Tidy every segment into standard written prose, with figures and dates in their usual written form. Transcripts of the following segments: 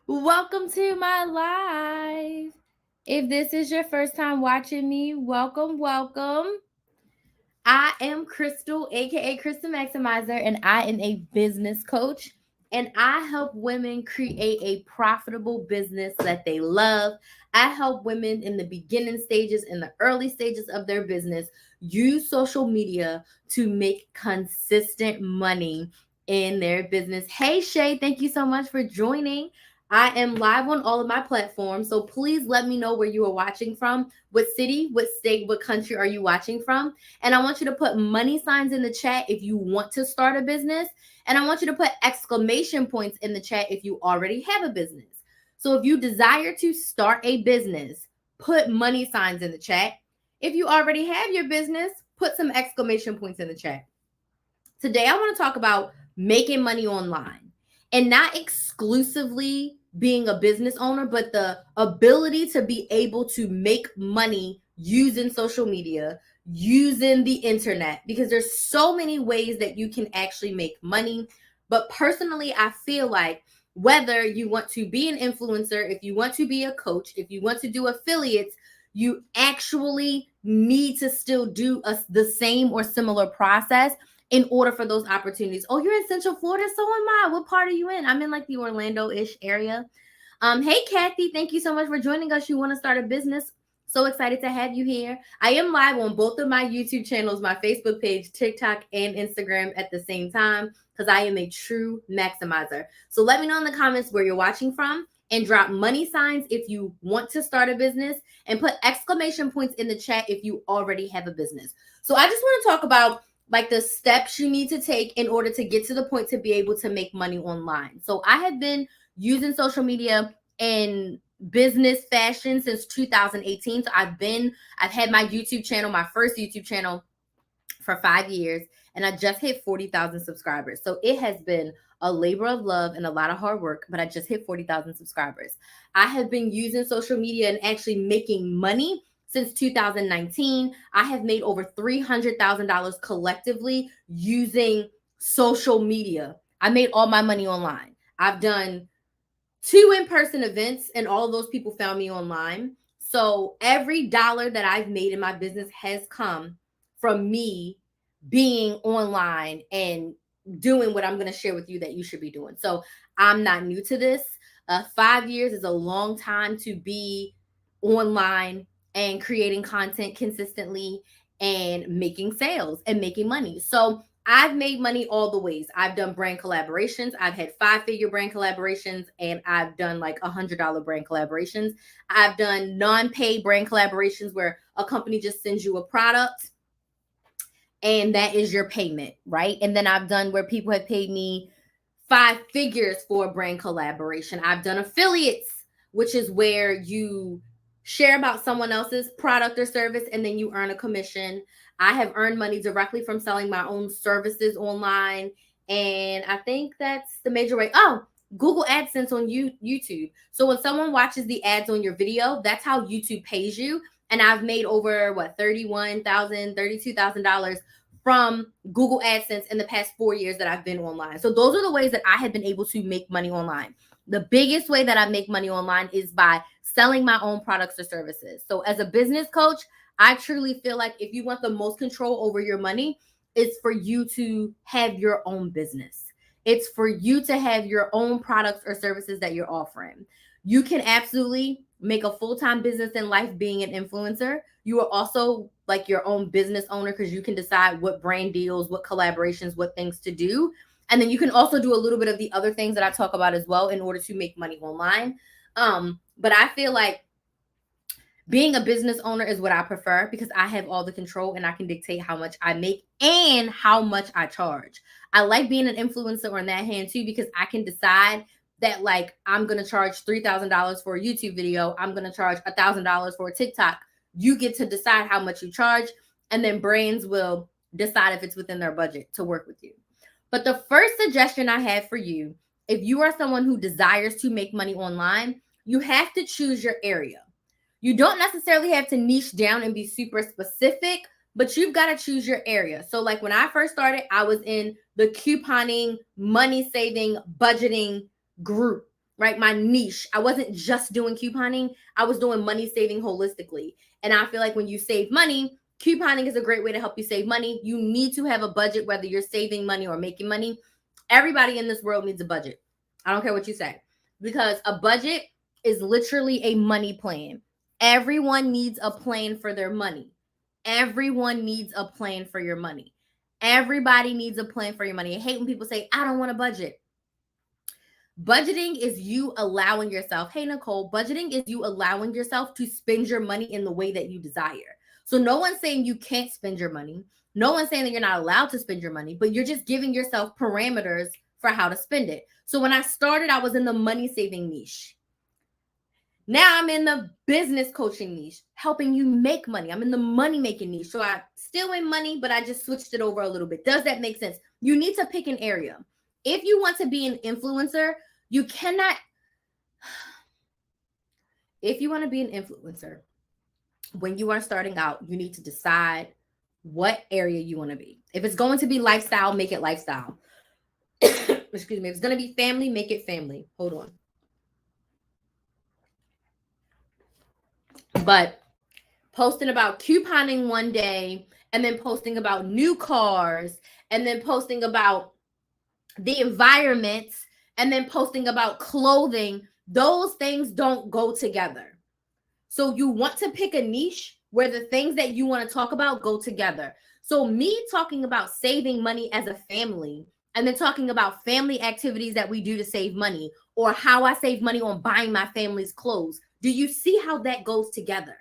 Welcome to my live. If this is your first time watching me, welcome. I am Crystal, aka Crystal Maximizer, and I am a business coach. And I help women create a profitable business that they love. I help women in the beginning stages, in the early stages of their business, use social media to make consistent money in their business. Hey, Shay, thank you so much for joining. I am live on all of my platforms, so please let me know where you are watching from. What city, what state, what country are you watching from? And I want you to put money signs in the chat if you want to start a business. And I want you to put exclamation points in the chat if you already have a business. So if you desire to start a business, put money signs in the chat. If you already have your business, put some exclamation points in the chat. Today, I want to talk about making money online and not exclusively being a business owner, but the ability to be able to make money using social media, using the internet, because there's so many ways that you can actually make money. But personally, I feel like whether you want to be an influencer, if you want to be a coach, if you want to do affiliates, you actually need to still do the same or similar process in order for those opportunities. Oh, you're in Central Florida, so am I. What part are you in? I'm in like the Orlando-ish area. Hey Kathy, thank you so much for joining us. You want to start a business? So excited to have you here. I am live on both of my YouTube channels, my Facebook page, TikTok, and Instagram at the same time because I am a true maximizer. So let me know in the comments where you're watching from and drop money signs if you want to start a business and put exclamation points in the chat if you already have a business. So I just want to talk about like the steps you need to take in order to get to the point to be able to make money online. So I have been using social media in business fashion since 2018. So I've had my YouTube channel, my first YouTube channel for 5 years, and I just hit 40,000 subscribers. So it has been a labor of love and a lot of hard work, but I just hit 40,000 subscribers. I have been using social media and actually making money since 2019. I have made over $300,000 collectively using social media. I made all my money online. I've done 2 in-person events, and all of those people found me online. So every dollar that I've made in my business has come from me being online and doing what I'm going to share with you that you should be doing. So I'm not new to this. 5 years is a long time to be online and creating content consistently and making sales and making money. So I've made money all the ways. I've done brand collaborations. I've had 5-figure brand collaborations, and I've done like $100 brand collaborations. I've done non-paid brand collaborations where a company just sends you a product and that is your payment, right? And then I've done where people have paid me 5 figures for a brand collaboration. I've done affiliates, which is where you share about someone else's product or service and then you earn a commission. I have earned money directly from selling my own services online. And I think that's the major way. Oh, Google AdSense on YouTube. So when someone watches the ads on your video, that's how YouTube pays you. And I've made over what, $32,000 from Google AdSense in the past 4 years that I've been online. So those are the ways that I have been able to make money online. The biggest way that I make money online is by selling my own products or services. So as a business coach, I truly feel like if you want the most control over your money, it's for you to have your own business. It's for you to have your own products or services that you're offering. You can absolutely make a full-time business in life being an influencer. You are also like your own business owner because you can decide what brand deals, what collaborations, what things to do. And then you can also do a little bit of the other things that I talk about as well in order to make money online. But I feel like being a business owner is what I prefer because I have all the control and I can dictate how much I make and how much I charge. I like being an influencer on that hand too because I can decide that like I'm going to charge $3,000 for a YouTube video, I'm going to charge $1,000 for a TikTok. You get to decide how much you charge, and then brands will decide if it's within their budget to work with you. But the first suggestion I have for you, if you are someone who desires to make money online, you have to choose your area. You don't necessarily have to niche down and be super specific, but you've got to choose your area. So like when I first started, I was in the couponing, money saving, budgeting group. right? My niche. I wasn't just doing couponing. I was doing money saving holistically. And I feel like when you save money, couponing is a great way to help you save money. You need to have a budget, whether you're saving money or making money. Everybody in this world needs a budget. I don't care what you say, because a budget is literally a money plan. Everyone needs a plan for their money. Everyone needs a plan for your money. Everybody needs a plan for your money. I hate when people say, I don't want a budget. Budgeting is you allowing yourself, hey, Nicole, budgeting is you allowing yourself to spend your money in the way that you desire. So no one's saying you can't spend your money. No one's saying that you're not allowed to spend your money, but you're just giving yourself parameters for how to spend it. So when I started, I was in the money saving niche. Now I'm in the business coaching niche, helping you make money. I'm in the money making niche. So I still in money, but I just switched it over a little bit. Does that make sense? You need to pick an area. If you want to be an influencer, you cannot. If you want to be an influencer, when you are starting out, you need to decide what area you want to be. If it's going to be lifestyle, make it lifestyle. Excuse me. If it's going to be family, make it family. Hold on. But posting about couponing one day, and then posting about new cars, and then posting about the environment, and then posting about clothing, those things don't go together. So you want to pick a niche where the things that you want to talk about go together. So me talking about saving money as a family, and then talking about family activities that we do to save money, or how I save money on buying my family's clothes. Do you see how that goes together?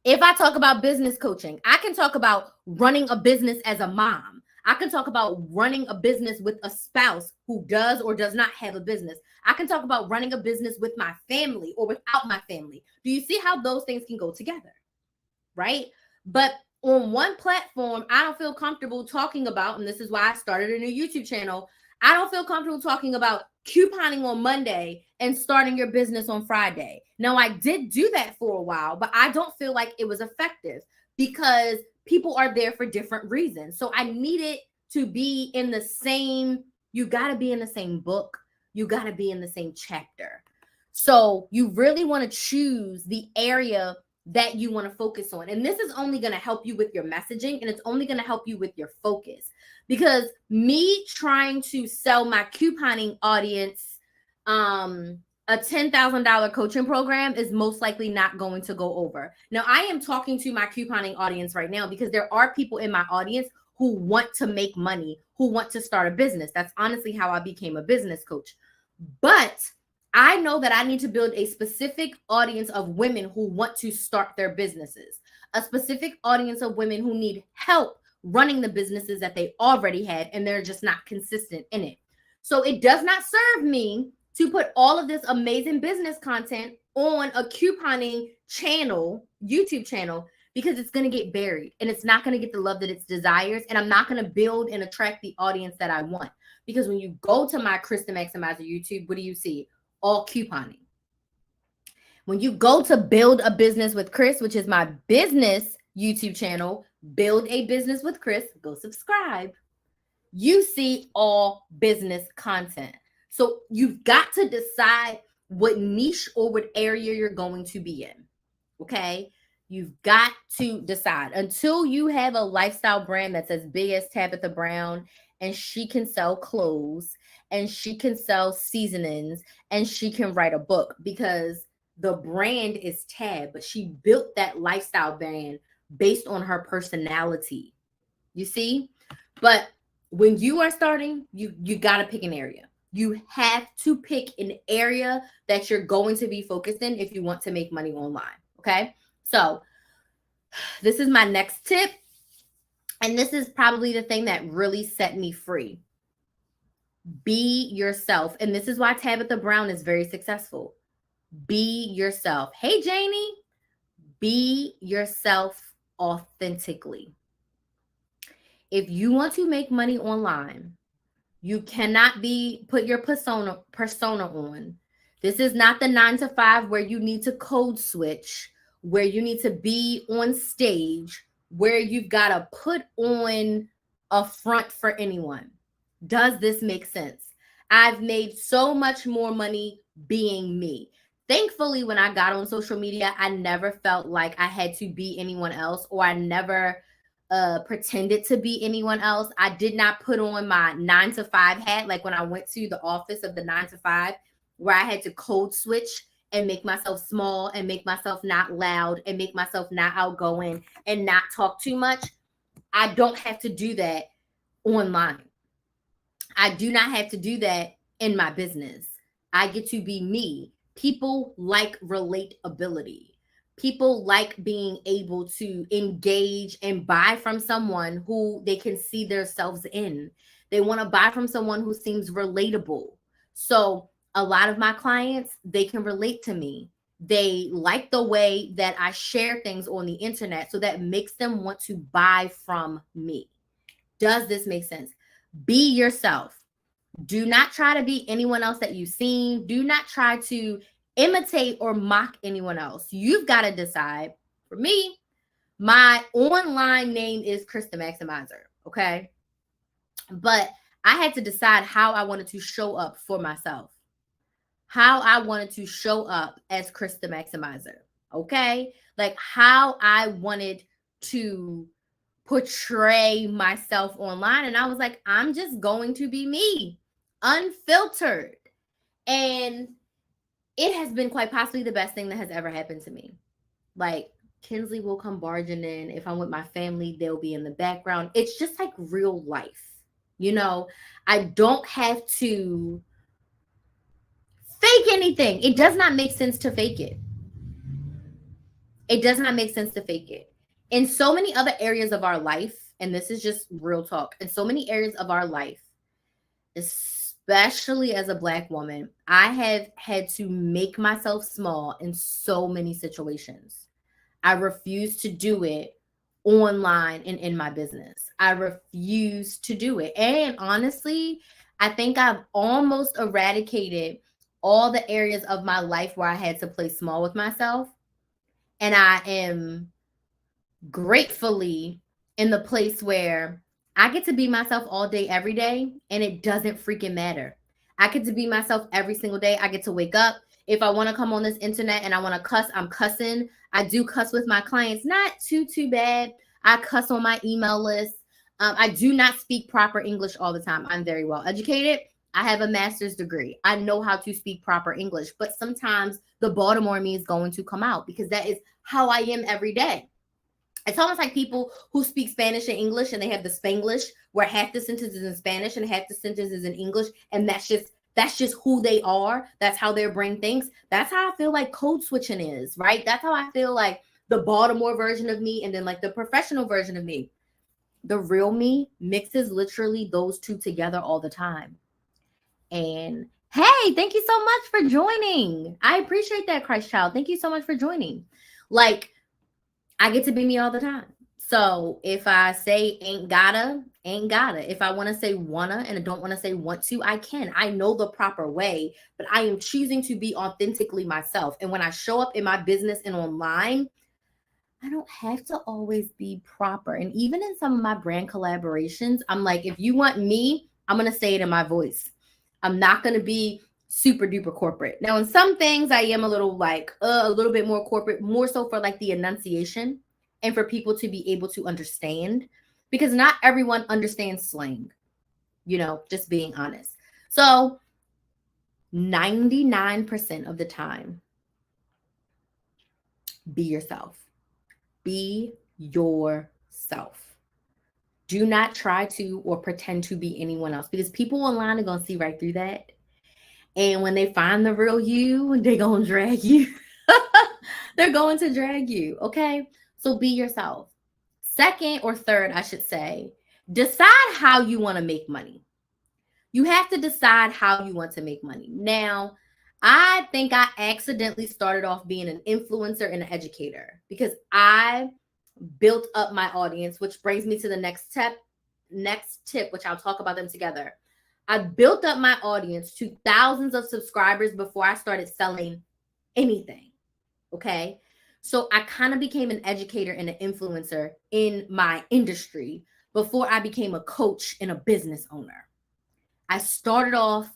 If I talk about business coaching, I can talk about running a business as a mom. I can talk about running a business with a spouse who does or does not have a business. I can talk about running a business with my family or without my family. Do you see how those things can go together? Right? But on one platform, I don't feel comfortable talking about, and this is why I started a new YouTube channel. I don't feel comfortable talking about couponing on Monday and starting your business on Friday. Now, I did do that for a while, but I don't feel like it was effective because people are there for different reasons. So I needed to be in the same, you got to be in the same book. You got to be in the same chapter. So you really want to choose the area that you want to focus on. And this is only going to help you with your messaging, and it's only going to help you with your focus. Because me trying to sell my couponing audience a $10,000 coaching program is most likely not going to go over. Now, I am talking to my couponing audience right now because there are people in my audience who want to make money, who want to start a business. That's honestly how I became a business coach. But I know that I need to build a specific audience of women who want to start their businesses, a specific audience of women who need help running the businesses that they already had, and they're just not consistent in it. So it does not serve me to put all of this amazing business content on a couponing channel, YouTube channel, because it's going to get buried and it's not going to get the love that it desires. And I'm not going to build and attract the audience that I want. Because when you go to my Krista Maximizer YouTube, what do you see? All couponing. When you go to Build a Business with Chris, which is my business YouTube channel, Build a Business with Chris, go subscribe. You see all business content. So you've got to decide what niche or what area you're going to be in. Okay? You've got to decide. Until you have a lifestyle brand that's as big as Tabitha Brown, and she can sell clothes, and she can sell seasonings, and she can write a book, because the brand is Tab, but she built that lifestyle brand based on her personality. You see? But when you are starting, you got to pick an area. You have to pick an area that you're going to be focused in if you want to make money online. Okay? So this is my next tip. And this is probably the thing that really set me free. Be yourself. And this is why Tabitha Brown is very successful. Be yourself. Hey, Janie. Be yourself authentically. If you want to make money online, you cannot put your persona on. This is not the 9-to-5 where you need to code switch, where you need to be on stage, where you've got to put on a front for anyone. Does this make sense? I've made so much more money being me. Thankfully, when I got on social media, I never felt like I had to be anyone else, or I never pretended to be anyone else. I did not put on my 9 to 5 hat like when I went to the office of the 9 to 5, where I had to code switch and make myself small and make myself not loud and make myself not outgoing and not talk too much. I don't have to do that online. I do not have to do that in my business. I get to be me. People like relatability. People like being able to engage and buy from someone who they can see themselves in. They want to buy from someone who seems relatable. So, a lot of my clients, they can relate to me. They like the way that I share things on the internet, so that makes them want to buy from me. Does this make sense? Be yourself. Do not try to be anyone else that you've seen. Do not try to imitate or mock anyone else. You've got to decide. For me, my online name is Krista Maximizer, okay? But I had to decide how I wanted to show up for myself, how I wanted to show up as Krista Maximizer, okay? Like how I wanted to portray myself online. And I was like, I'm just going to be me, unfiltered. And it has been quite possibly the best thing that has ever happened to me. Like, Kinsley will come barging in. If I'm with my family, they'll be in the background. It's just like real life. You know, I don't have to fake anything. It does not make sense to fake it. It does not make sense to fake it. In so many other areas of our life, and this is just real talk, in so many areas of our life, especially as a Black woman, I have had to make myself small in so many situations. I refuse to do it online and in my business. I refuse to do it. And honestly, I think I've almost eradicated all the areas of my life where I had to play small with myself. And I am gratefully in the place where I get to be myself all day, every day, and it doesn't freaking matter. I get to be myself every single day. I get to wake up. If I want to come on this internet and I want to cuss, I'm cussing. I do cuss with my clients, not too bad. I cuss on my email list. I do not speak proper English all the time. I'm very well educated. I have a master's degree. I know how to speak proper English, but sometimes the Baltimore me is going to come out because that is how I am every day. It's almost like people who speak Spanish and English and they have the Spanglish where half the sentence is in Spanish and half the sentence is in English. And that's just who they are. That's how their brain thinks. That's how I feel like code switching is, right? That's how I feel like the Baltimore version of me and then like the professional version of me. The real me mixes literally those two together all the time. And hey, thank you so much for joining. I appreciate that, Christ Child. Thank you so much for joining. Like, I get to be me all the time. So if I say ain't gotta. If I want to say wanna and I don't want to say want to, I can. I know the proper way, but I am choosing to be authentically myself. And when I show up in my business and online, I don't have to always be proper. And even in some of my brand collaborations, I'm like, if you want me, I'm going to say it in my voice. I'm not going to be super duper corporate. Now, in some things, I am a little bit more corporate, more so for like the enunciation and for people to be able to understand, because not everyone understands slang, just being honest. So 99% of the time, be yourself. Be yourself. Do not try to or pretend to be anyone else, because people online are going to see right through that. And when they find the real you, they're going to drag you. They're going to drag you. Okay. So be yourself. Second or third, I should say, decide how you want to make money. You have to decide how you want to make money. Now, I think I accidentally started off being an influencer and an educator because I built up my audience, which brings me to the next tip, which I'll talk about them together. I built up my audience to thousands of subscribers before I started selling anything. Okay. So I kind of became an educator and an influencer in my industry before I became a coach and a business owner. I started off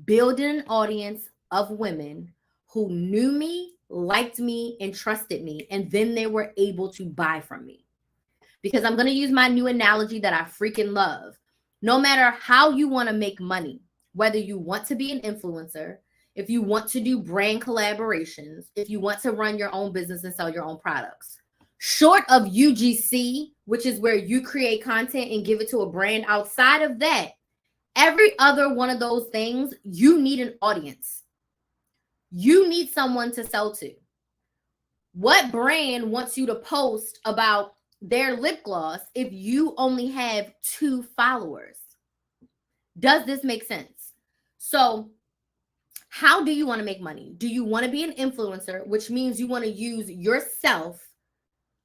building an audience of women who knew me, liked me, and trusted me, and then they were able to buy from me. Because I'm going to use my new analogy that I freaking love. No matter how you want to make money, whether you want to be an influencer, if you want to do brand collaborations, if you want to run your own business and sell your own products, short of UGC, which is where you create content and give it to a brand, outside of that, every other one of those things, you need an audience. You need someone to sell to. What brand wants you to post about their lip gloss if you only have 2 followers? Does this make sense? So how do you want to make money? Do you want to be an influencer, which means you want to use yourself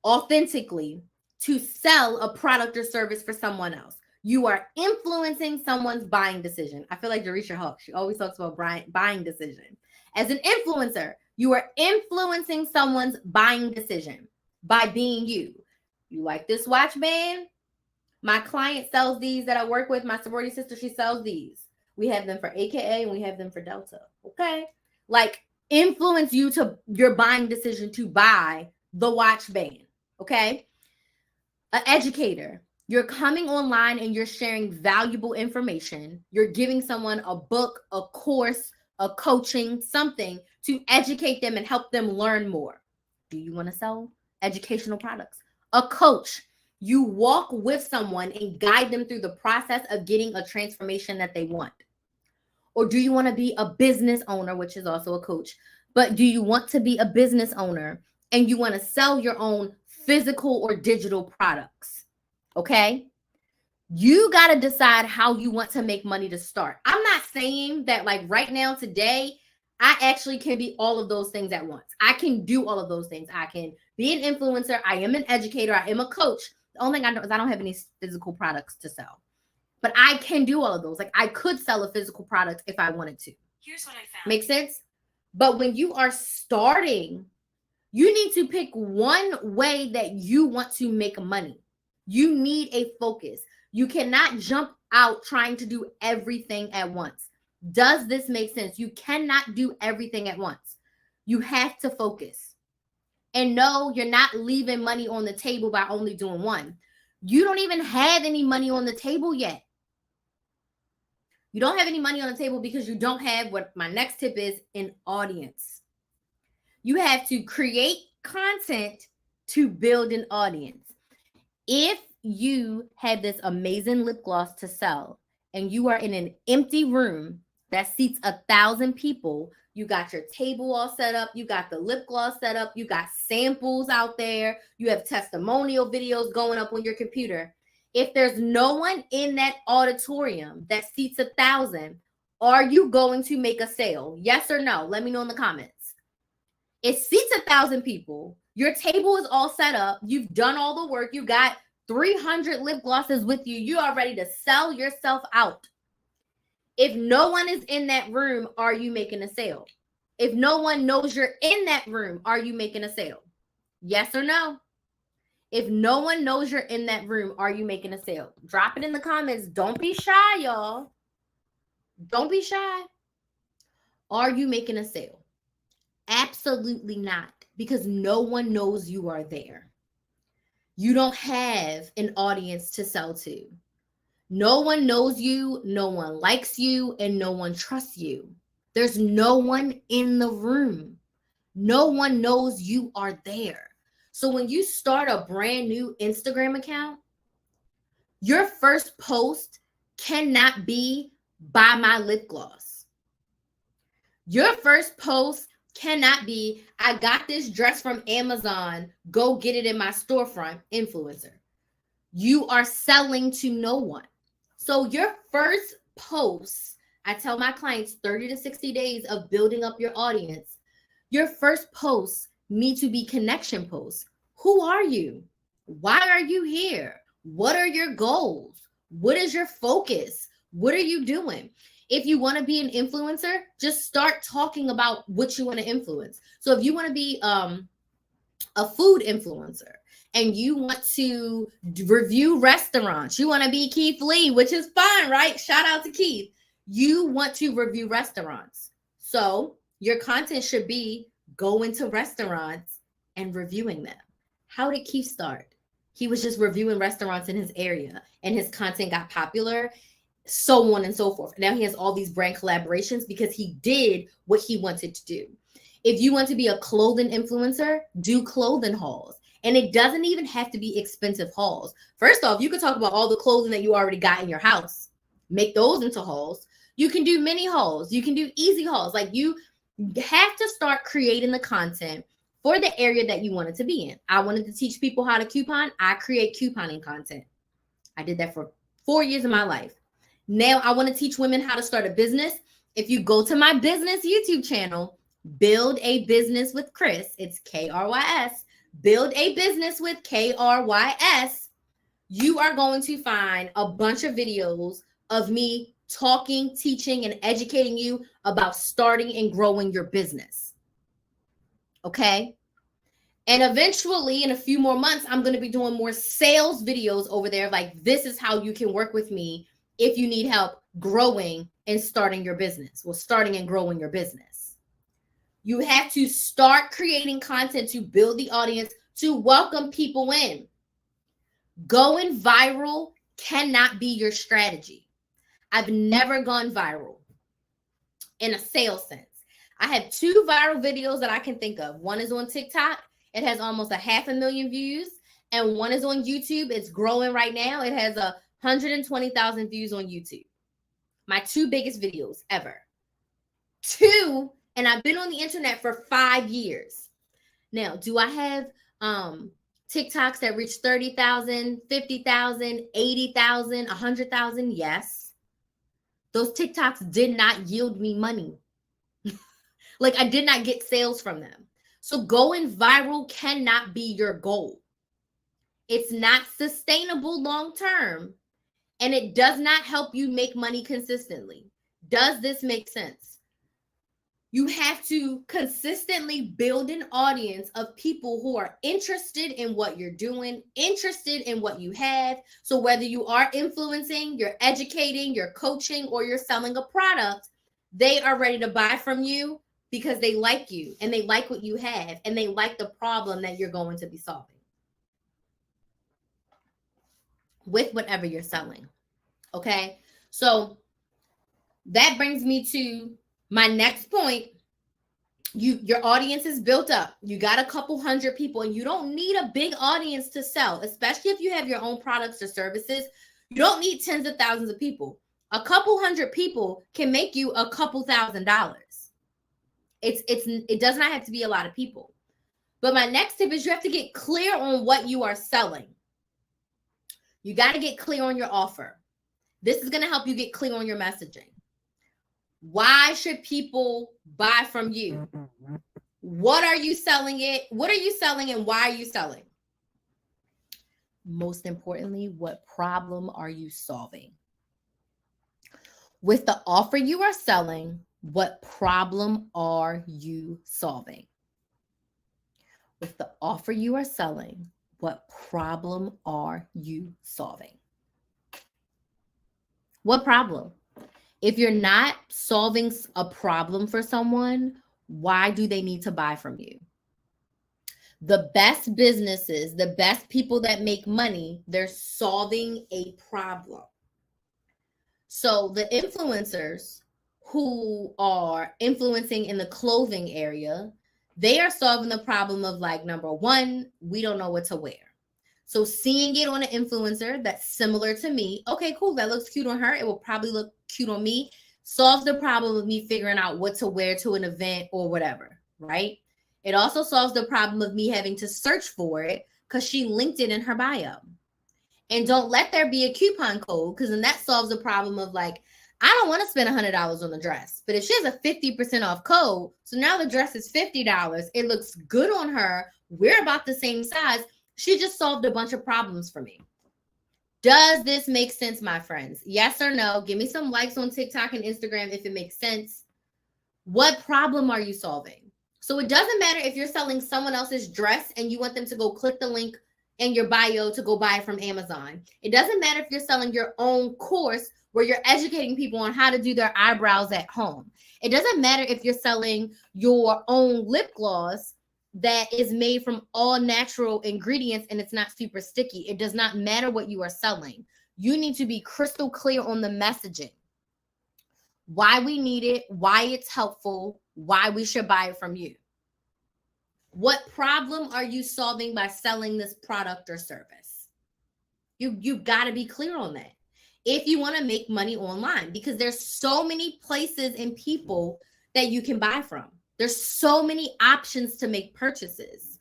authentically to sell a product or service for someone else? You are influencing someone's buying decision. I feel like Jerisha Hawk, she always talks about buying decision. As an influencer, you are influencing someone's buying decision by being you. You like this watch band? My client sells these that I work with. My sorority sister, she sells these. We have them for AKA and we have them for Delta. Okay? Like, influence you to your buying decision to buy the watch band. Okay? An educator. You're coming online and you're sharing valuable information. You're giving someone a book, a course, a coaching, something to educate them and help them learn more. Do you want to sell educational products? A coach. You walk with someone and guide them through the process of getting a transformation that they want. Or do you want to be a business owner, which is also a coach? But do you want to be a business owner and you want to sell your own physical or digital products? Okay? You got to decide how you want to make money to start. I'm not saying that like right now, today, I actually can be all of those things at once. I can do all of those things. I can be an influencer. I am an educator. I am a coach. The only thing I know is I don't have any physical products to sell. But I can do all of those. Like, I could sell a physical product if I wanted to. Here's what I found. Make sense? But when you are starting, you need to pick one way that you want to make money. You need a focus. You cannot jump out trying to do everything at once. Does this make sense? You cannot do everything at once. You have to focus. And no, you're not leaving money on the table by only doing one. You don't even have any money on the table yet. You don't have any money on the table because you don't have what my next tip is, an audience. You have to create content to build an audience. If you have this amazing lip gloss to sell and you are in an empty room that seats 1,000 people, you got your table all set up, you got the lip gloss set up, you got samples out there, you have testimonial videos going up on your computer. If there's no one in that auditorium that seats 1,000, are you going to make a sale? Yes or no? Let me know in the comments. It seats 1,000 people. Your table is all set up. You've done all the work. You got 300 lip glosses with you. You are ready to sell yourself out. If no one is in that room, are you making a sale? If no one knows you're in that room, are you making a sale? Yes or no? If no one knows you're in that room, are you making a sale? Drop it in the comments. Don't be shy, y'all. Don't be shy. Are you making a sale? Absolutely not, because no one knows you are there. You don't have an audience to sell to. No one knows you, no one likes you, and no one trusts you. There's no one in the room. No one knows you are there. So when you start a brand new Instagram account, your first post cannot be buy my lip gloss. Your first post cannot be I got this dress from Amazon, go get it in my storefront, influencer. You are selling to no one. So your first post, I tell my clients 30 to 60 days of building up your audience. Your first posts need to be connection posts. Who are you? Why are you here? What are your goals? What is your focus? What are you doing? If you want to be an influencer, just start talking about what you want to influence. So if you want to be a food influencer and you want to review restaurants, you want to be Keith Lee, which is fine, right? Shout out to Keith. You want to review restaurants. So your content should be going to restaurants and reviewing them. How did Keith start? He was just reviewing restaurants in his area and his content got popular, so on and so forth. Now he has all these brand collaborations because he did what he wanted to do. If you want to be a clothing influencer, do clothing hauls. And it doesn't even have to be expensive hauls. First off, you could talk about all the clothing that you already got in your house. Make those into hauls. You can do mini hauls. You can do easy hauls. Like, you have to start creating the content for the area that you wanted to be in. I wanted to teach people how to coupon. I create couponing content. I did that for 4 years of my life. Now I want to teach women how to start a business. If you go to my business YouTube channel, Build a Business with Krys, it's Krys, Build a Business with Krys, you are going to find a bunch of videos of me talking, teaching, and educating you about starting and growing your business. Okay? And eventually, in a few more months, I'm going to be doing more sales videos over there. Like, this is how you can work with me if you need help growing and starting your business. Well, starting and growing your business. You have to start creating content to build the audience, to welcome people in. Going viral cannot be your strategy. I've never gone viral in a sales sense. I have 2 viral videos that I can think of. One is on TikTok. It has almost 500,000 views. And one is on YouTube. It's growing right now. It has 120,000 views on YouTube. My 2 biggest videos ever. 2, and I've been on the internet for 5 years. Now, do I have TikToks that reach 30,000, 50,000, 80,000, 100,000? Yes. Those TikToks did not yield me money. Like, I did not get sales from them. So going viral cannot be your goal. It's not sustainable long term, and it does not help you make money consistently. Does this make sense? You have to consistently build an audience of people who are interested in what you're doing, interested in what you have. So whether you are influencing, you're educating, you're coaching, or you're selling a product, they are ready to buy from you because they like you and they like what you have and they like the problem that you're going to be solving with whatever you're selling. Okay? So that brings me to my next point. Your audience is built up. You got a couple hundred people, and you don't need a big audience to sell, especially if you have your own products or services. You don't need tens of thousands of people. A couple hundred people can make you a couple $1,000s. It does not have to be a lot of people. But my next tip is you have to get clear on what you are selling. You got to get clear on your offer. This is going to help you get clear on your messaging. Why should people buy from you? What are you selling it? What are you selling and why are you selling? Most importantly, what problem are you solving? With the offer you are selling, what problem are you solving? With the offer you are selling, what problem are you solving? What problem? If you're not solving a problem for someone, why do they need to buy from you? The best businesses, the best people that make money, they're solving a problem. So the influencers who are influencing in the clothing area, they are solving the problem of, like, number one, we don't know what to wear. So seeing it on an influencer that's similar to me, okay, cool, that looks cute on her, it will probably look cute on me, solves the problem of me figuring out what to wear to an event or whatever, right? It also solves the problem of me having to search for it because she linked it in her bio. And don't let there be a coupon code, because then that solves the problem of, like, I don't want to spend $100 on the dress, but if she has a 50% off code, so now the dress is $50, it looks good on her, we're about the same size, she just solved a bunch of problems for me. Does this make sense, my friends? Yes or no? Give me some likes on TikTok and Instagram if it makes sense. What problem are you solving? So it doesn't matter if you're selling someone else's dress and you want them to go click the link in your bio to go buy it from Amazon. It doesn't matter if you're selling your own course where you're educating people on how to do their eyebrows at home. It doesn't matter if you're selling your own lip gloss that is made from all natural ingredients and it's not super sticky. It does not matter what you are selling. You need to be crystal clear on the messaging. Why we need it, why it's helpful, why we should buy it from you. What problem are you solving by selling this product or service? You've got to be clear on that if you want to make money online, because there's so many places and people that you can buy from. There's so many options to make purchases.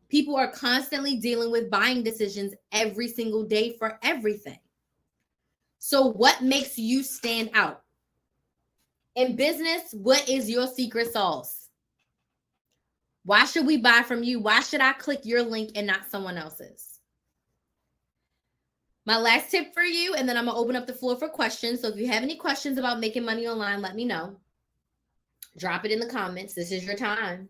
People are constantly dealing with buying decisions every single day for everything. So what makes you stand out? In business, what is your secret sauce? Why should we buy from you? Why should I click your link and not someone else's? My last tip for you, and then I'm going to open up the floor for questions. So if you have any questions about making money online, let me know. Drop it in the comments. This is your time.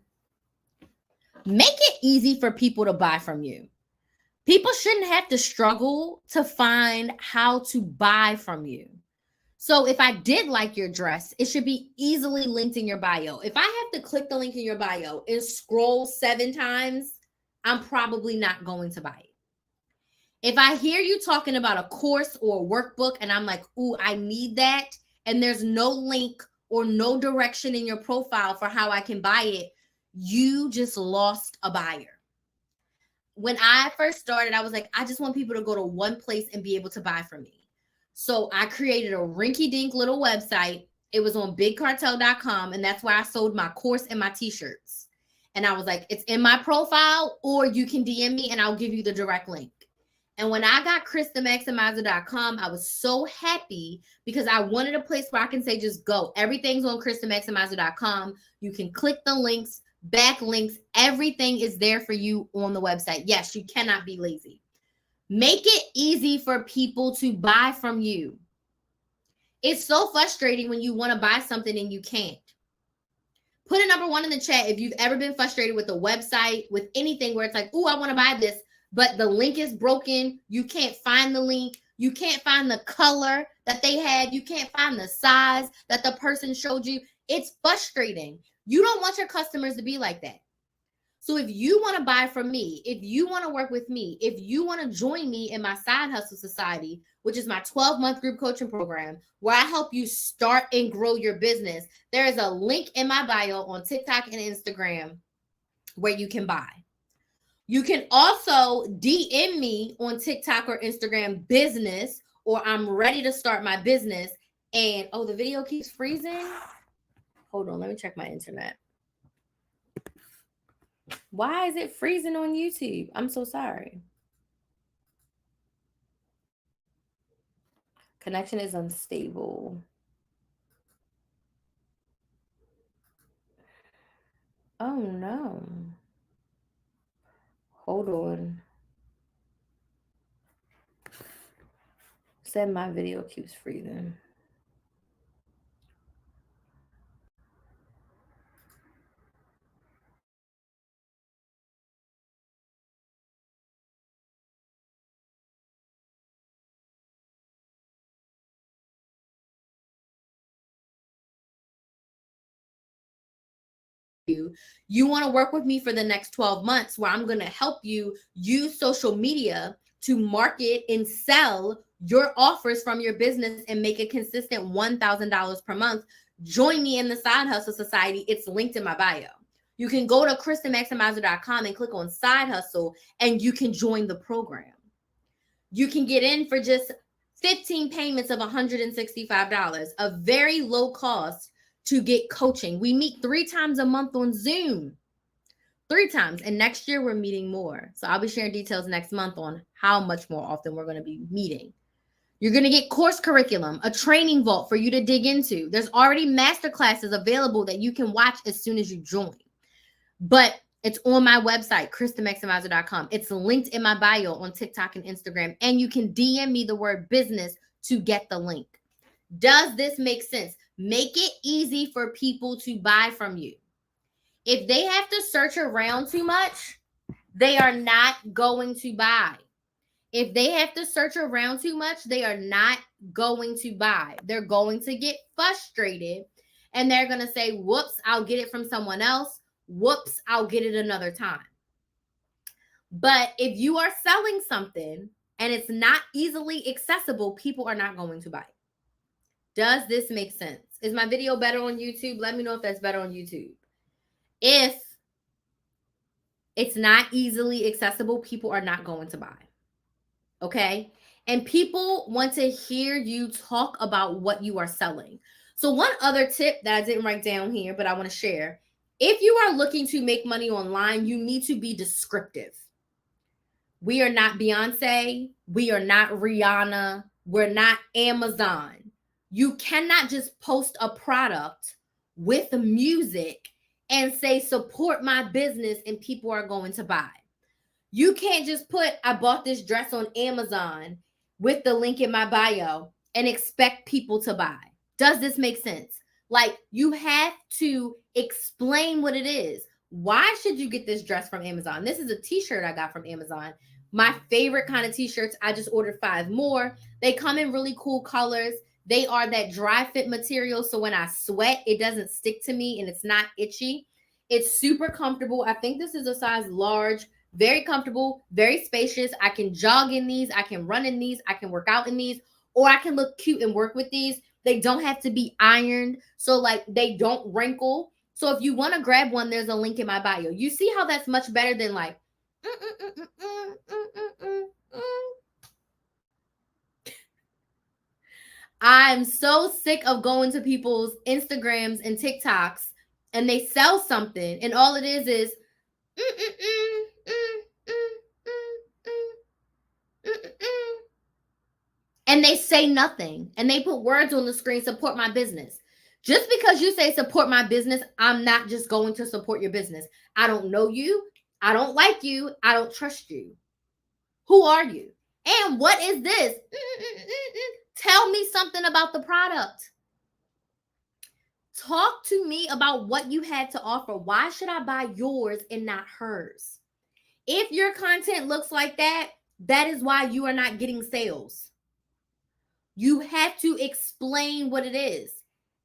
Make it easy for people to buy from you. People shouldn't have to struggle to find how to buy from you. So if I did like your dress, it should be easily linked in your bio. If I have to click the link in your bio and scroll 7 times, I'm probably not going to buy it. If I hear you talking about a course or a workbook and I'm like, ooh, I need that, and there's no link or no direction in your profile for how I can buy it, you just lost a buyer. When I first started, I was like, I just want people to go to one place and be able to buy from me. So I created a rinky-dink little website. It was on bigcartel.com, and that's where I sold my course and my t-shirts. And I was like, it's in my profile, or you can DM me and I'll give you the direct link. And when I got KristaMaximizer.com, I was so happy because I wanted a place where I can say, just go. Everything's on KristaMaximizer.com. You can click the links, backlinks. Everything is there for you on the website. Yes, you cannot be lazy. Make it easy for people to buy from you. It's so frustrating when you want to buy something and you can't. Put a number 1 in the chat if you've ever been frustrated with a website, with anything where it's like, oh, I want to buy this, but the link is broken. You can't find the link. You can't find the color that they had. You can't find the size that the person showed you. It's frustrating. You don't want your customers to be like that. So if you want to buy from me, if you want to work with me, if you want to join me in my Side Hustle Society, which is my 12-month group coaching program, where I help you start and grow your business, there is a link in my bio on TikTok and Instagram where you can buy. You can also DM me on TikTok or Instagram business, or I'm ready to start my business. And, oh, the video keeps freezing. Hold on, let me check my internet. Why is it freezing on YouTube? I'm so sorry. Connection is unstable. Oh no. Hold on. Said my video keeps freezing. You want to work with me for the next 12 months where I'm going to help you use social media to market and sell your offers from your business and make a consistent $1,000 per month. Join me in the Side Hustle Society. It's linked in my bio. You can go to KristaMaximizer.com and click on Side Hustle and you can join the program. You can get in for just 15 payments of $165, a very low cost to get coaching. We meet 3 times a month on Zoom. 3 times. And next year we're meeting more. So I'll be sharing details next month on how much more often we're going to be meeting. You're going to get course curriculum, a training vault for you to dig into. There's already masterclasses available that you can watch as soon as you join. But it's on my website, KristaMaximizer.com. It's linked in my bio on TikTok and Instagram. And you can DM me the word business to get the link. Does this make sense? Make it easy for people to buy from you. If they have to search around too much, they are not going to buy. If they have to search around too much, they are not going to buy. They're going to get frustrated and they're going to say, whoops, I'll get it from someone else. Whoops, I'll get it another time. But if you are selling something and it's not easily accessible, people are not going to buy. Does this make sense? Is my video better on YouTube? Let me know if that's better on YouTube. If it's not easily accessible, people are not going to buy. Okay? And people want to hear you talk about what you are selling. So one other tip that I didn't write down here, but I want to share. If you are looking to make money online, you need to be descriptive. We are not Beyonce. We are not Rihanna. We're not Amazon. You cannot just post a product with the music and say, support my business, and people are going to buy. You can't just put, I bought this dress on Amazon with the link in my bio and expect people to buy. Does this make sense? Like, you have to explain what it is. Why should you get this dress from Amazon? This is a t-shirt I got from Amazon. My favorite kind of t-shirts. I just ordered 5 more. They come in really cool colors. They are that dry fit material. So when I sweat, it doesn't stick to me and it's not itchy. It's super comfortable. I think this is a size large. Very comfortable, very spacious. I can jog in these. I can run in these. I can work out in these. Or I can look cute and work with these. They don't have to be ironed. So like they don't wrinkle. So if you want to grab one, there's a link in my bio. You see how that's much better than like, I'm so sick of going to people's Instagrams and TikToks and they sell something and all it is and they say nothing and they put words on the screen, support my business. Just because you say support my business, I'm not just going to support your business. I don't know you. I don't like you. I don't trust you. Who are you? And what is this? Tell me something about the product. Talk to me about what you had to offer. Why should I buy yours and not hers? If your content looks like that, that is why you are not getting sales. You have to explain what it is.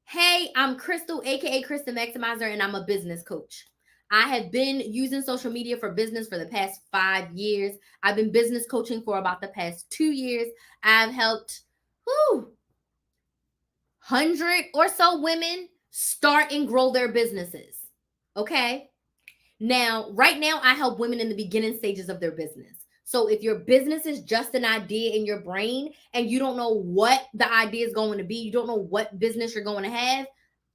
Hey, I'm Crystal, aka Krista Maximizer, and I'm a business coach. I have been using social media for business for the past 5 years. I've been business coaching for about the past 2 years. I've helped 100 or so women start and grow their businesses. Okay? Now, right now, I help women in the beginning stages of their business. So if your business is just an idea in your brain and you don't know what the idea is going to be, you don't know what business you're going to have,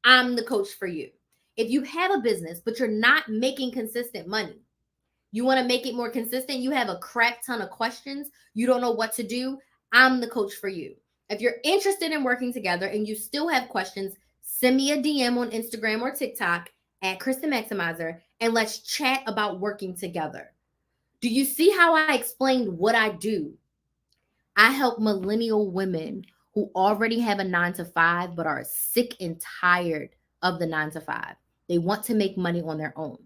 I'm the coach for you. If you have a business, but you're not making consistent money, you want to make it more consistent, you have a crap ton of questions, you don't know what to do, I'm the coach for you. If you're interested in working together and you still have questions, send me a DM on Instagram or TikTok at Krista Maximizer and let's chat about working together. Do you see how I explained what I do? I help millennial women who already have a 9-to-5 but are sick and tired of the 9-to-5. They want to make money on their own.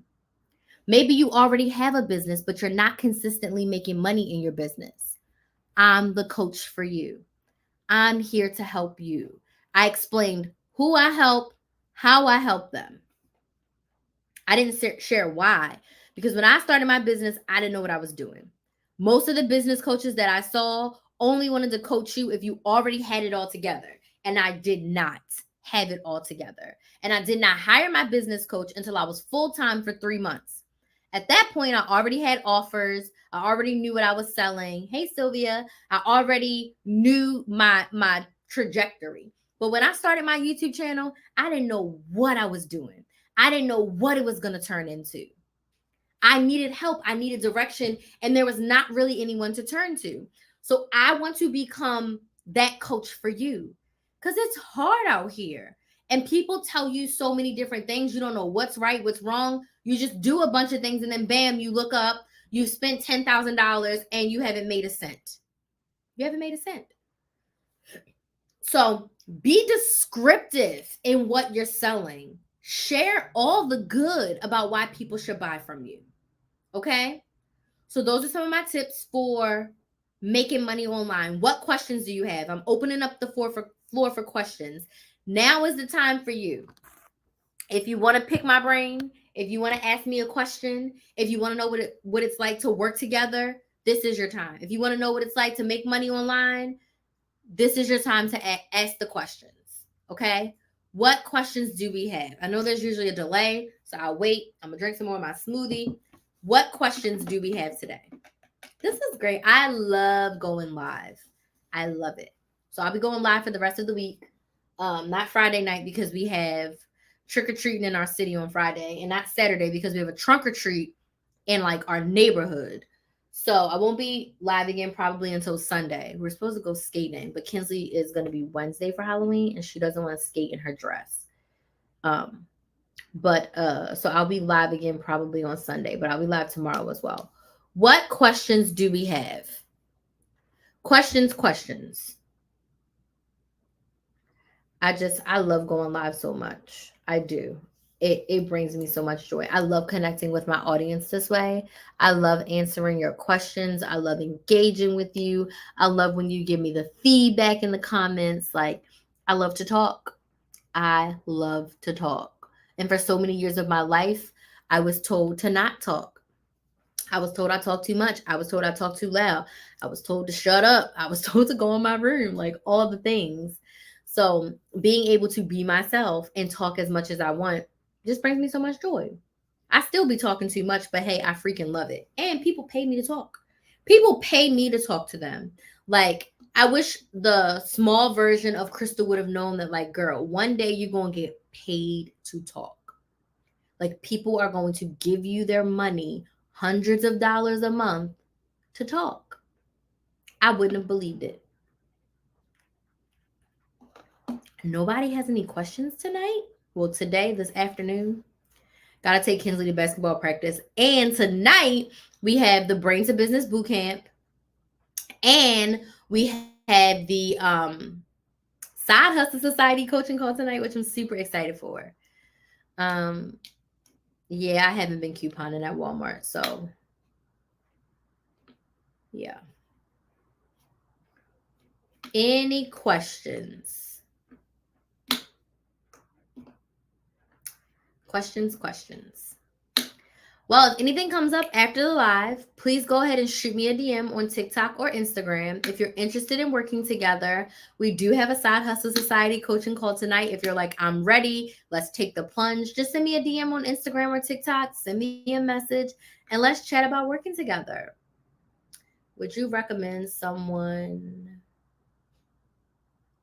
Maybe you already have a business, but you're not consistently making money in your business. I'm the coach for you. I'm here to help you. I explained who I help, how I help them. I didn't share why, because when I started my business, I didn't know what I was doing. Most of the business coaches that I saw only wanted to coach you if you already had it all together. And I did not have it all together. And I did not hire my business coach until I was full-time for 3 months. At that point, I already had offers. I already knew what I was selling. Hey, Sylvia. I already knew my trajectory. But when I started my YouTube channel, I didn't know what I was doing. I didn't know what it was going to turn into. I needed help. I needed direction. And there was not really anyone to turn to. So I want to become that coach for you because it's hard out here. And people tell you so many different things. You don't know what's right, what's wrong. You just do a bunch of things and then bam, you look up, you spent $10,000 and you haven't made a cent. You haven't made a cent. So be descriptive in what you're selling. Share all the good about why people should buy from you. Okay? So those are some of my tips for making money online. What questions do you have? I'm opening up the floor for questions. Now is the time for you. If you want to pick my brain, if you want to ask me a question, if you want to know what it's like to work together, this is your time. If you want to know what it's like to make money online, this is your time to ask the questions. Okay? What questions do we have? I know there's usually a delay, so I'll wait. I'm going to drink some more of my smoothie. What questions do we have today? This is great. I love going live. I love it. So I'll be going live for the rest of the week. Not Friday night because we have trick-or-treating in our city on Friday, and not Saturday because we have a trunk or treat in like our neighborhood. So I won't be live again probably until Sunday. We're supposed to go skating, but Kinsley is going to be Wednesday for Halloween, and she doesn't want to skate in her dress. So I'll be live again probably on Sunday, but I'll be live tomorrow as well. What questions do we have? Questions. I love going live so much. I do. It brings me so much joy. I love connecting with my audience this way. I love answering your questions. I love engaging with you. I love when you give me the feedback in the comments. Like, I love to talk. I love to talk. And for so many years of my life, I was told to not talk. I was told I talk too much. I was told I talk too loud. I was told to shut up. I was told to go in my room, like all the things. So being able to be myself and talk as much as I want just brings me so much joy. I still be talking too much, but hey, I freaking love it. And people pay me to talk. People pay me to talk to them. Like, I wish the small version of Crystal would have known that, like, girl, one day you're going to get paid to talk. Like, people are going to give you their money, hundreds of dollars a month, to talk. I wouldn't have believed it. Nobody has any questions tonight? Well, today, this afternoon, gotta take Kinsley to basketball practice. And tonight, we have the Brains to Business Bootcamp. And we have the Side Hustle Society coaching call tonight, which I'm super excited for. Yeah, I haven't been couponing at Walmart, so yeah. Any questions? Questions. Well, if anything comes up after the live, please go ahead and shoot me a DM on TikTok or Instagram. If you're interested in working together, we do have a Side Hustle Society coaching call tonight. If you're like, I'm ready, let's take the plunge, just send me a DM on Instagram or TikTok, send me a message, and let's chat about working together. Would you recommend someone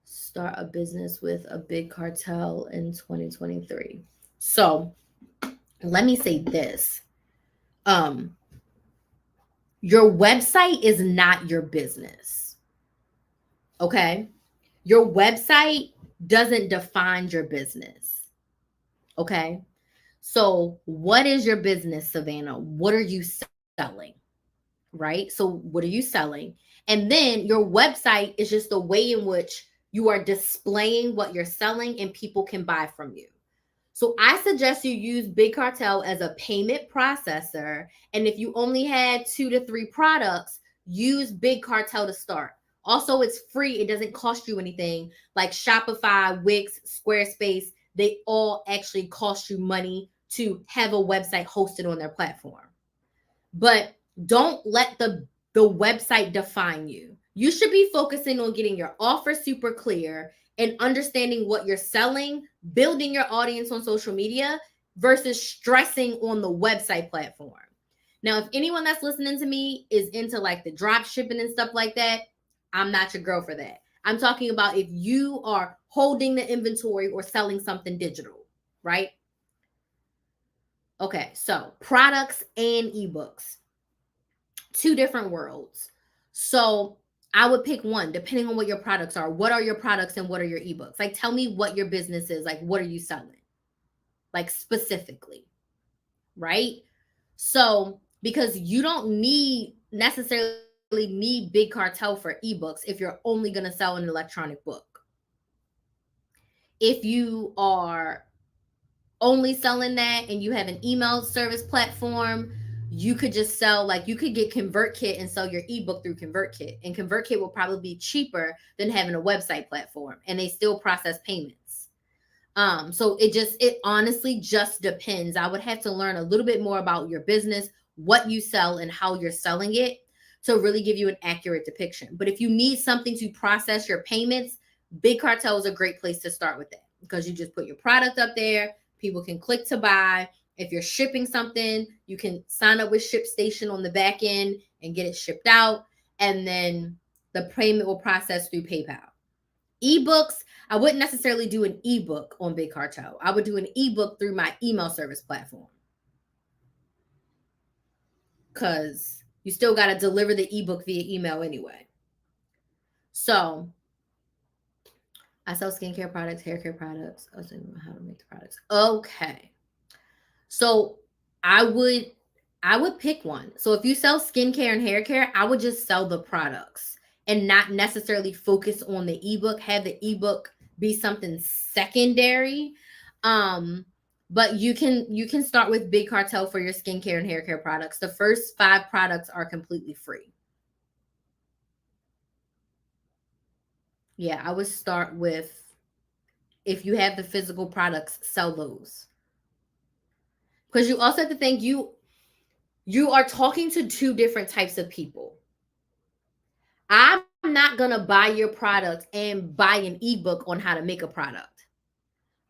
start a business with a big cartel in 2023? So let me say this. Your website is not your business. Okay? Your website doesn't define your business. Okay? So, what is your business, Savannah? What are you selling? Right? So, what are you selling? And then your website is just the way in which you are displaying what you're selling and people can buy from you. So I suggest you use Big Cartel as a payment processor. And if you only had 2 to 3 products, use Big Cartel to start. Also, it's free. It doesn't cost you anything. Like Shopify, Wix, Squarespace, they all actually cost you money to have a website hosted on their platform. But don't let the website define you. You should be focusing on getting your offer super clear and understanding what you're selling, building your audience on social media versus stressing on the website platform. Now, if anyone that's listening to me is into like the drop shipping and stuff like that, I'm not your girl for that. I'm talking about if you are holding the inventory or selling something digital, right? Okay, so products and ebooks, 2 different worlds. So I would pick one depending on what your products are. What are your products and what are your ebooks? Like, tell me what your business is. Like, what are you selling? Like, specifically, right? So, because you don't necessarily need Big Cartel for ebooks if you're only going to sell an electronic book. If you are only selling that and you have an email service platform, you could just sell, like, you could get ConvertKit and sell your ebook through ConvertKit, and ConvertKit will probably be cheaper than having a website platform, and they still process payments. So it honestly just depends. I would have to learn a little bit more about your business, what you sell, and how you're selling it to really give you an accurate depiction. But if you need something to process your payments, Big Cartel is a great place to start with that, because you just put your product up there, people can click to buy. If you're shipping something, you can sign up with ShipStation on the back end and get it shipped out, and then the payment will process through PayPal. Ebooks, I wouldn't necessarily do an ebook on Big Cartel. I would do an ebook through my email service platform, because you still got to deliver the ebook via email anyway. So I sell skincare products, hair care products. I was thinking about how to make the products. Okay. So I would pick one. So if you sell skincare and hair care, I would just sell the products and not necessarily focus on the ebook. Have the ebook be something secondary. But you can start with Big Cartel for your skincare and hair care products. The first 5 products are completely free. Yeah, I would start with, if you have the physical products, sell those. Because you also have to think, you are talking to 2 different types of people. I'm not going to buy your product and buy an ebook on how to make a product.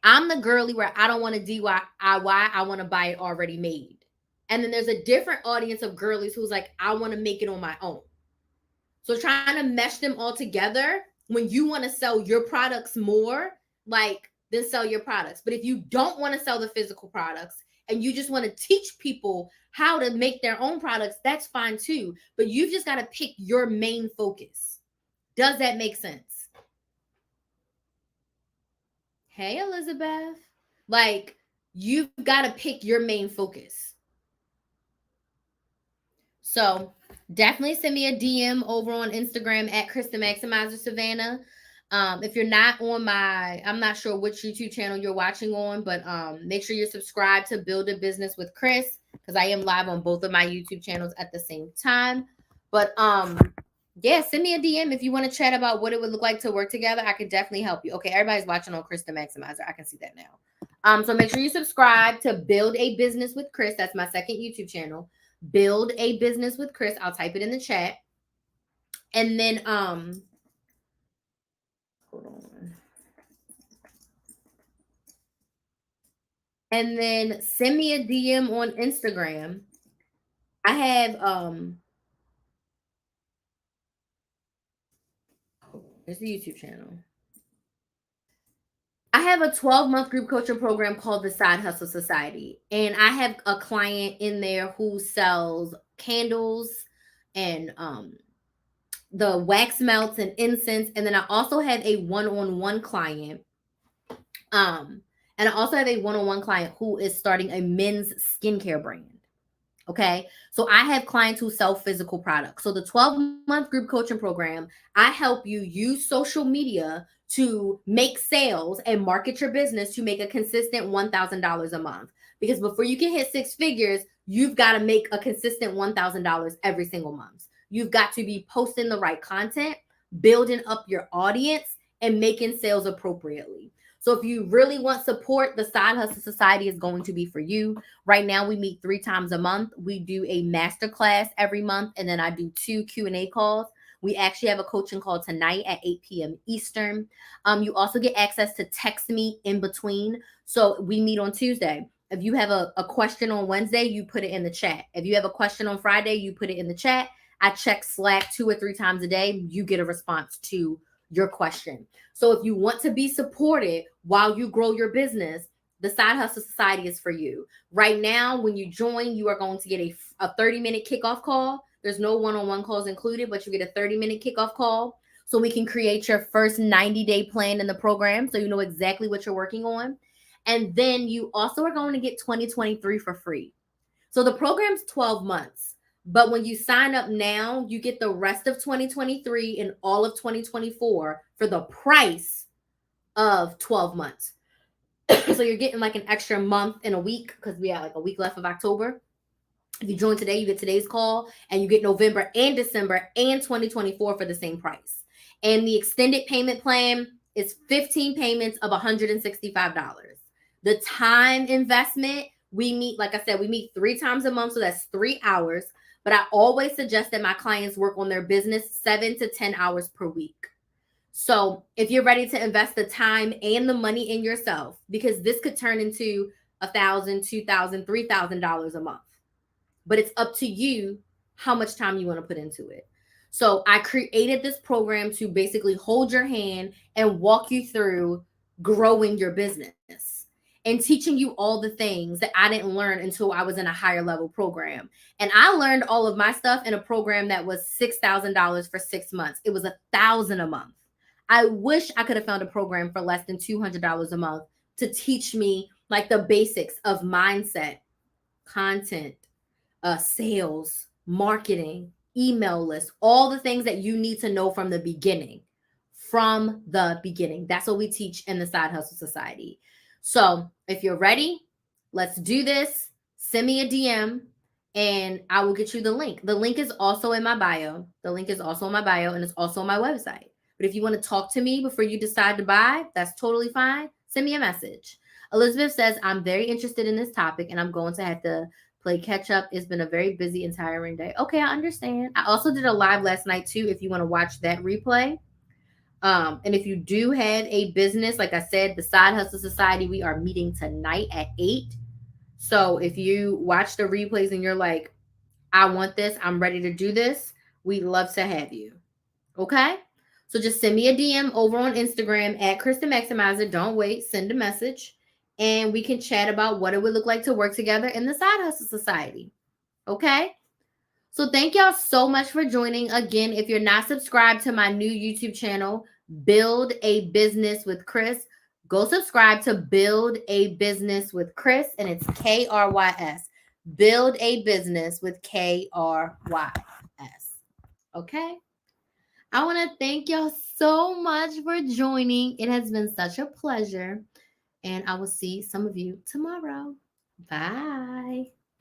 I'm the girly where I don't want to DIY, I want to buy it already made. And then there's a different audience of girlies who's like, I want to make it on my own. So trying to mesh them all together, when you want to sell your products more, like, then sell your products. But if you don't want to sell the physical products and you just want to teach people how to make their own products, that's fine too. But you've just got to pick your main focus. Does that make sense? Hey, Elizabeth. Like, you've got to pick your main focus. So definitely send me a DM over on Instagram at Krista Maximizer Savannah. If you're not on my, I'm not sure which YouTube channel you're watching on, but make sure you're subscribed to Build a Business with Chris, because I am live on both of my YouTube channels at the same time. But yeah, send me a DM if you want to chat about what it would look like to work together. I could definitely help you. Okay, everybody's watching on Krista Maximizer. I can see that now. So make sure you subscribe to Build a Business with Chris. That's my second YouTube channel. Build a Business with Chris. I'll type it in the chat. And then hold on. And then send me a DM on Instagram. I have it's the YouTube channel. I have a 12-month group coaching program called the Side Hustle Society. And I have a client in there who sells candles and the wax melts and incense. And then I also have a one-on-one client. And I also have a one-on-one client who is starting a men's skincare brand. Okay. So I have clients who sell physical products. So the 12-month group coaching program, I help you use social media to make sales and market your business to make a consistent $1,000 a month. Because before you can hit 6 figures, you've got to make a consistent $1,000 every single month. You've got to be posting the right content, building up your audience, and making sales appropriately. So if you really want support, the Side Hustle Society is going to be for you. Right now, we meet 3 times a month. We do a masterclass every month, and then I do 2 Q&A calls. We actually have a coaching call tonight at 8 p.m. Eastern. You also get access to text me in between. So we meet on Tuesday. If you have a question on Wednesday, you put it in the chat. If you have a question on Friday, you put it in the chat. I check Slack 2 or 3 times a day. You get a response to your question. So if you want to be supported while you grow your business, the Side Hustle Society is for you. Right now, when you join, you are going to get a 30-minute kickoff call. There's no one-on-one calls included, but you get a 30-minute kickoff call so we can create your first 90-day plan in the program so you know exactly what you're working on. And then you also are going to get 2023 for free. So the program's 12 months. But when you sign up now, you get the rest of 2023 and all of 2024 for the price of 12 months. So you're getting like an extra month and a week, because we have like a week left of October. If you join today, you get today's call and you get November and December and 2024 for the same price. And the extended payment plan is 15 payments of $165. The time investment, we meet, like I said, we meet 3 times a month, so that's 3 hours. But I always suggest that my clients work on their business 7 to 10 hours per week. So if you're ready to invest the time and the money in yourself, because this could turn into $1,000, $2,000, $3,000 a month, but it's up to you how much time you want to put into it. So I created this program to basically hold your hand and walk you through growing your business and teaching you all the things that I didn't learn until I was in a higher level program. And I learned all of my stuff in a program that was $6,000 for 6 months. It was $1,000 a month. I wish I could have found a program for less than $200 a month to teach me like the basics of mindset, content, sales, marketing, email lists, all the things that you need to know from the beginning. From the beginning. That's what we teach in the Side Hustle Society. So if you're ready, let's do this. Send me a DM and I will get you the link. The link is also in my bio. The link is also in my bio and it's also on my website. But if you want to talk to me before you decide to buy, that's totally fine. Send me a message. Elizabeth says, I'm very interested in this topic and I'm going to have to play catch up. It's been a very busy and tiring day. Okay, I understand. I also did a live last night too if you want to watch that replay. And if you do have a business, like I said, the Side Hustle Society, we are meeting tonight at 8. So if you watch the replays and you're like, I want this, I'm ready to do this, we'd love to have you. Okay? So just send me a DM over on Instagram at Kristen Maximizer. Don't wait, send a message and we can chat about what it would look like to work together in the Side Hustle Society. Okay? So thank y'all so much for joining. Again, if you're not subscribed to my new YouTube channel, Build a Business with Chris, go subscribe to Build a Business with Chris, and it's KRYS. Build a Business with KRYS. Okay? I want to thank y'all so much for joining. It has been such a pleasure. And I will see some of you tomorrow. Bye.